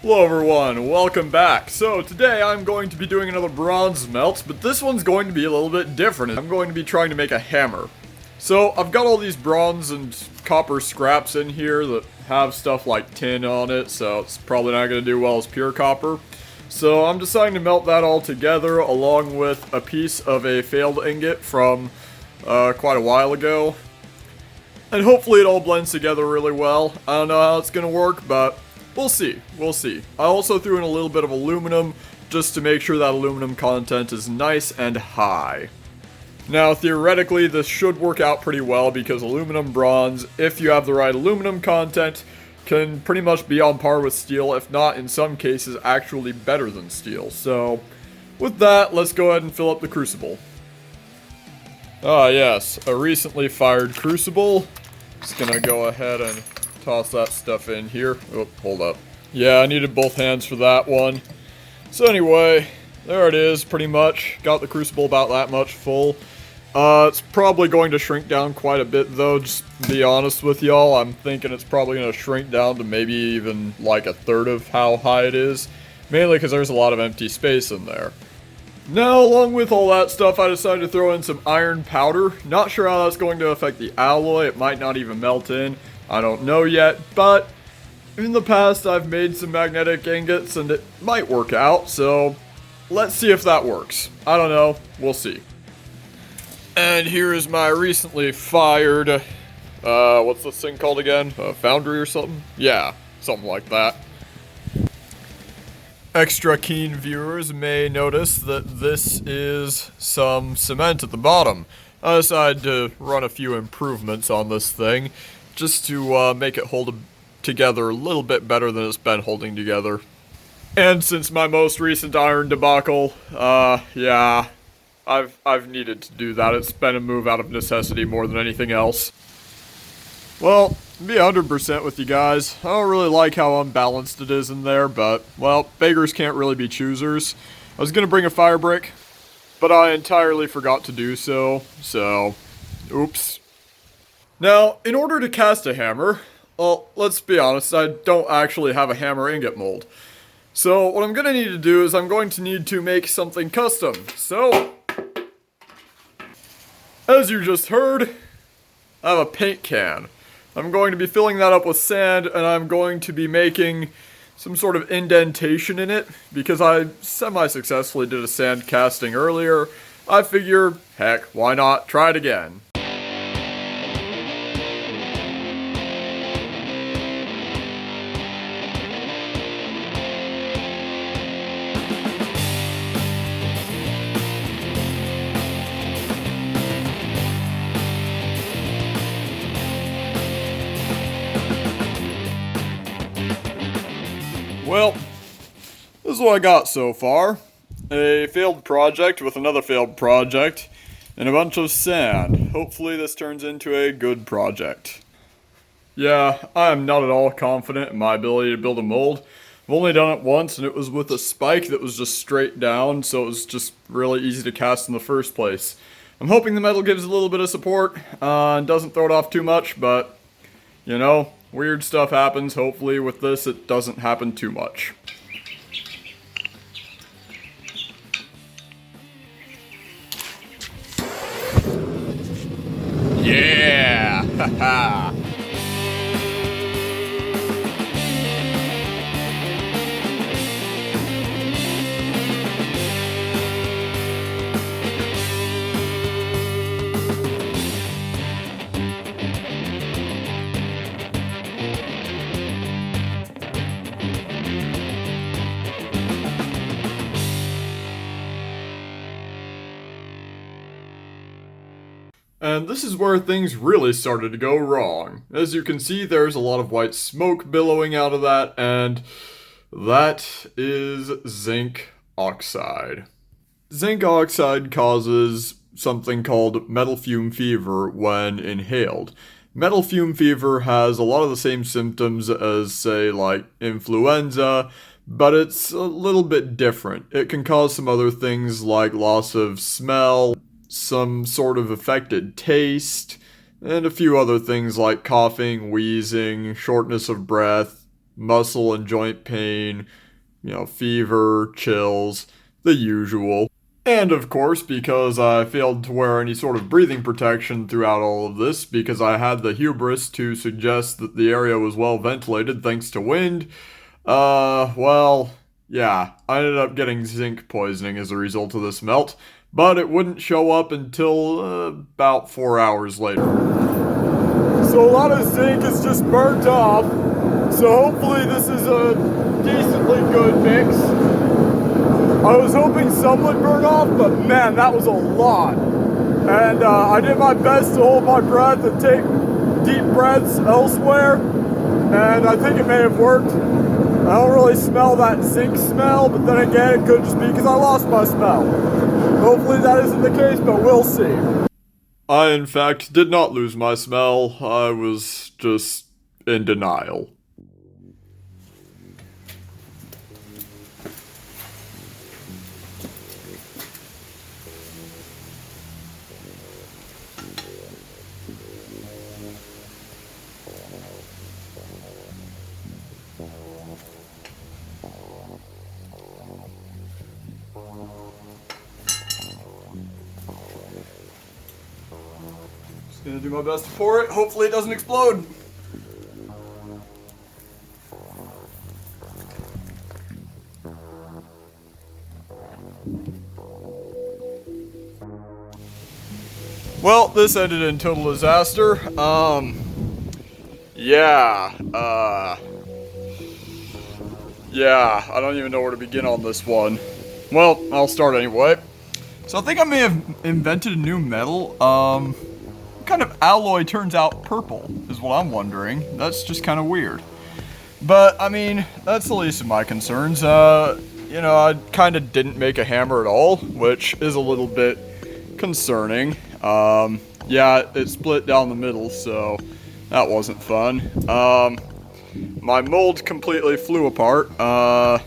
Hello everyone, welcome back. So today I'm going to be doing another bronze melt, but this one's going to be a little bit different. I'm going to be trying to make a hammer. So I've got all these bronze and copper scraps in here that have stuff like tin on it, so it's probably not going to do well as pure copper. So I'm deciding to melt that all together along with a piece of a failed ingot from quite a while ago. And hopefully it all blends together really well. I don't know how it's going to work, but we'll see. I also threw in a little bit of aluminum just to make sure that aluminum content is nice and high. Now, theoretically, this should work out pretty well because aluminum bronze, if you have the right aluminum content, can pretty much be on par with steel, if not, in some cases, actually better than steel. So, with that, let's go ahead and fill up the crucible. Ah, yes, a recently fired crucible. Just gonna go ahead and toss that stuff in here. Oh, hold up. Yeah, I needed both hands for that one. So anyway, there it is, pretty much. Got the crucible about that much full. It's probably going to shrink down quite a bit though, just to be honest with y'all. I'm thinking it's probably going to shrink down to maybe even like a third of how high it is. Mainly because there's a lot of empty space in there. Now, along with all that stuff, I decided to throw in some iron powder. Not sure how that's going to affect the alloy. It might not even melt in. I don't know yet, but in the past I've made some magnetic ingots and it might work out, so let's see if that works. I don't know. We'll see. And here is my recently fired, what's this thing called again? Foundry or something? Yeah, something like that. Extra keen viewers may notice that this is some cement at the bottom. I decided to run a few improvements on this thing just to make it hold together a little bit better than it's been holding together. And since my most recent iron debacle, yeah, I've needed to do that. It's been a move out of necessity more than anything else. Well, to be 100% with you guys, I don't really like how unbalanced it is in there, but, well, beggars can't really be choosers. I was gonna bring a fire brick, but I entirely forgot to do so, oops. Now, in order to cast a hammer, well, let's be honest, I don't actually have a hammer ingot mold. So, what I'm gonna need to do is I'm going to need to make something custom. So, as you just heard, I have a paint can. I'm going to be filling that up with sand, and I'm going to be making some sort of indentation in it, because I semi-successfully did a sand casting earlier. I figure, heck, why not try it again? Well, this is what I got so far. A failed project with another failed project, and a bunch of sand. Hopefully this turns into a good project. Yeah, I am not at all confident in my ability to build a mold. I've only done it once, and it was with a spike that was just straight down, so it was just really easy to cast in the first place. I'm hoping the metal gives a little bit of support, and doesn't throw it off too much, but, you know, weird stuff happens. Hopefully with this it doesn't happen too much. Yeah! Haha! And this is where things really started to go wrong. As you can see, there's a lot of white smoke billowing out of that, and that is zinc oxide. Zinc oxide causes something called metal fume fever when inhaled. Metal fume fever has a lot of the same symptoms as, say, like influenza, but it's a little bit different. It can cause some other things like loss of smell, some sort of affected taste, and a few other things like coughing, wheezing, shortness of breath, muscle and joint pain, fever, chills, the usual. And of course, because I failed to wear any sort of breathing protection throughout all of this, because I had the hubris to suggest that the area was well ventilated thanks to wind, well, yeah, I ended up getting zinc poisoning as a result of this melt, but it wouldn't show up until about 4 hours later. So a lot of zinc is just burnt off, so hopefully this is a decently good mix. I was hoping some would burn off, but man, that was a lot. And I did my best to hold my breath and take deep breaths elsewhere, and I think it may have worked. I don't really smell that zinc smell, but then again, it could just be because I lost my smell. Hopefully that isn't the case, but we'll see. I, in fact, did not lose my smell. I was just in denial. Just gonna do my best to pour it. Hopefully it doesn't explode. Well, this ended in total disaster. Yeah, I don't even know where to begin on this one. Well, I'll start anyway. So I think I may have invented a new metal. What kind of alloy turns out purple is what I'm wondering. That's just kind of weird. But, I mean, that's the least of my concerns. I kind of didn't make a hammer at all, which is a little bit concerning. Yeah, it split down the middle, so that wasn't fun. My mold completely flew apart. I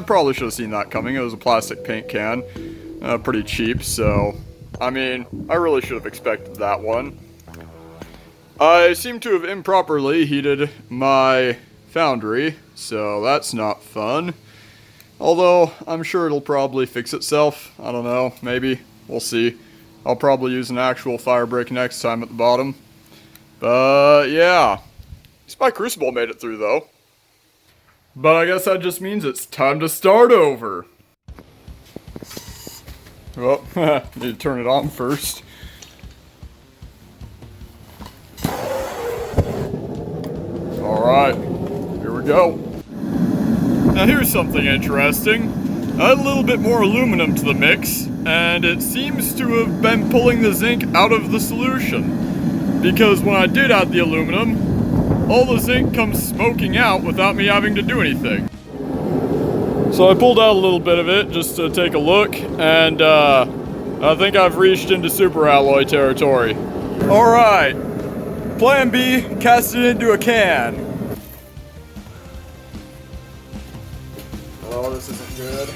probably should have seen that coming. It was a plastic paint can. Pretty cheap, so, I mean, I really should have expected that one. I seem to have improperly heated my foundry, so that's not fun. Although, I'm sure it'll probably fix itself. I don't know, maybe. We'll see. I'll probably use an actual fire brick next time at the bottom. But, yeah. At least my crucible made it through, though. But I guess that just means it's time to start over. Well, need to turn it on first. Alright, here we go. Now here's something interesting. I had a little bit more aluminum to the mix, and it seems to have been pulling the zinc out of the solution. Because when I did add the aluminum, all the zinc comes smoking out without me having to do anything. So I pulled out a little bit of it just to take a look, and I think I've reached into superalloy territory. Alright, plan B, cast it into a can. Oh, this isn't good.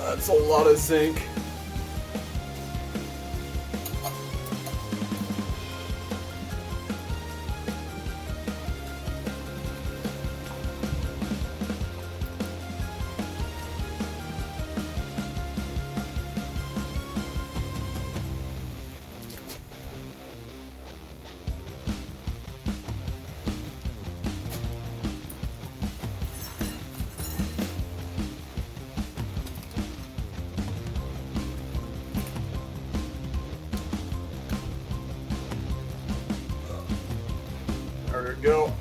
That's a lot of zinc. There we go.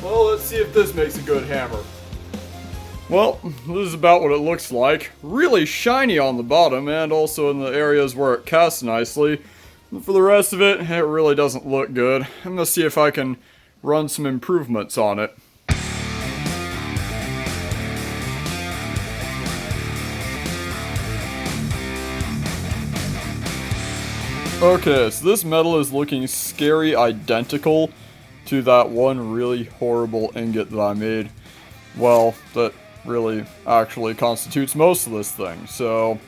Well, let's see if this makes a good hammer. Well, this is about what it looks like. Really shiny on the bottom and also in the areas where it casts nicely. For the rest of it, it really doesn't look good. I'm gonna see if I can run some improvements on it. Okay, so this metal is looking scary identical to that one really horrible ingot that I made. Well, that really actually constitutes most of this thing, so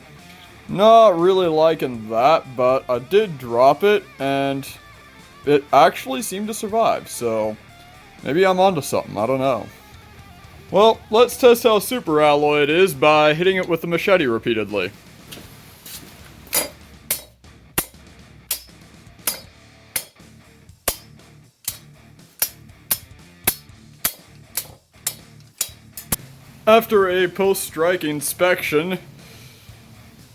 not really liking that, but I did drop it and it actually seemed to survive, so maybe I'm onto something, I don't know. Well, let's test how superalloy it is by hitting it with the machete repeatedly. After a post-strike inspection,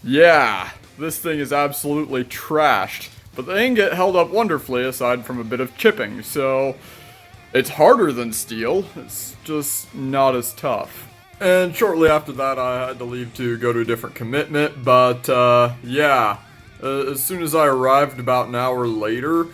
yeah, this thing is absolutely trashed. But the ingot held up wonderfully aside from a bit of chipping, so it's harder than steel, it's just not as tough. And shortly after that I had to leave to go to a different commitment, but yeah, as soon as I arrived about an hour later,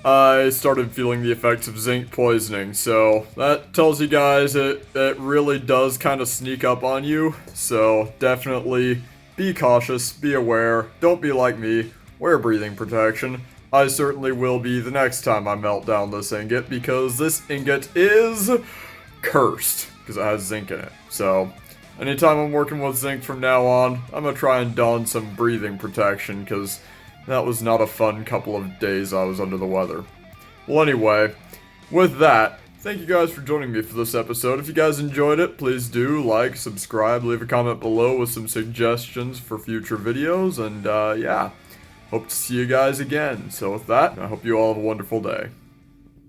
I started feeling the effects of zinc poisoning, so that tells you guys it really does kind of sneak up on you, so definitely be cautious, be aware, don't be like me, wear breathing protection. I certainly will be the next time I melt down this ingot, because this ingot is cursed, because it has zinc in it, so anytime I'm working with zinc from now on, I'm gonna try and don some breathing protection, because that was not a fun couple of days I was under the weather. Well, anyway, with that, thank you guys for joining me for this episode. If you guys enjoyed it, please do like, subscribe, leave a comment below with some suggestions for future videos, and yeah, hope to see you guys again. So with that, I hope you all have a wonderful day.